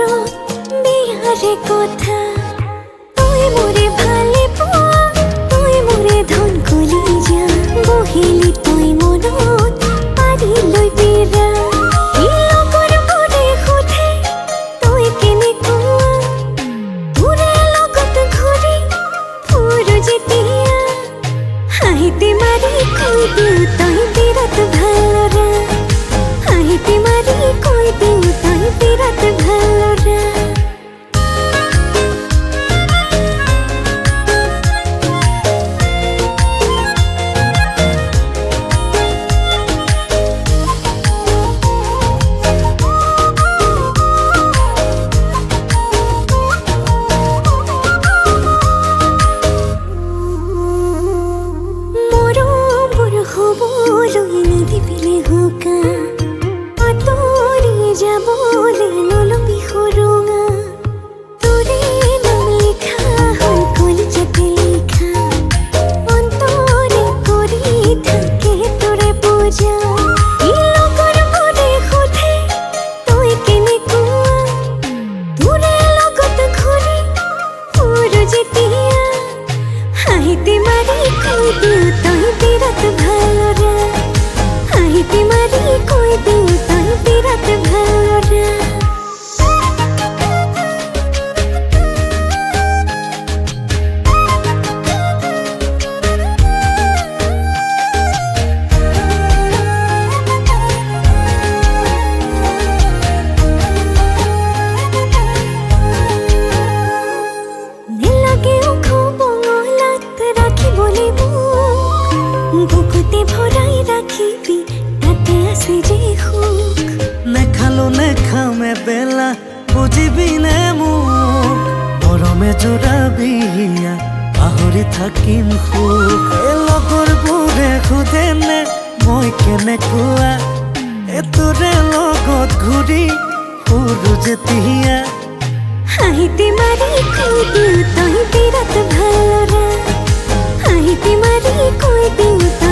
বিহাৰে কথা তুই মোৰে ভালে পোৱা তুই মোৰে ধন কলি যা বহিলি তুই মনত পাৰি লৈ বিৰা লগৰ মোৰে সোধে তুই কেনেকুৱা তোৰে লগত ঘূৰি ফুৰো যেতিয়া হাঁহিতে মাৰি কৈ দিওঁ তই বিৰাট ভালৰা হাঁহিতে মাৰি কৈ দিওঁ তই বিৰাট ভালৰা হবলৈ নিদিবিলে হুকা আঁতৰি যাবলৈ নলবি সৰুঙা তোৰে নাম লিখা হয় কলিজাতে লিখা অন্তৰে কৰি থাকে তোৰে পূজা লগৰ মোৰে সোধে তই কেনেকুৱা তোৰে লগত ঘূৰি ফুৰো যেতিয়া হাঁহিতে মাৰি কৈ দিওঁ তই বিৰাট ভালৰা হাঁহিতে মাৰি কৈ দিওঁ তই বিৰাট ভালৰা বুকুতে ভৰাই ৰাখিবি তাতে আছে যে সুখ নেখালো নেখামে বেলা বুজিবি নে মোক মৰমে জোৰাবি পাহৰি থাকিম সুখ লগৰবোৰে সোধে নে মই কেনেকুৱা তোৰে লগত ঘূৰি ফুৰো যেতিয়া হাঁহিতে মাৰি কৈ দিওঁ তই বিৰাট ভালৰা হাঁহিতে মাৰি কৈ দিওঁ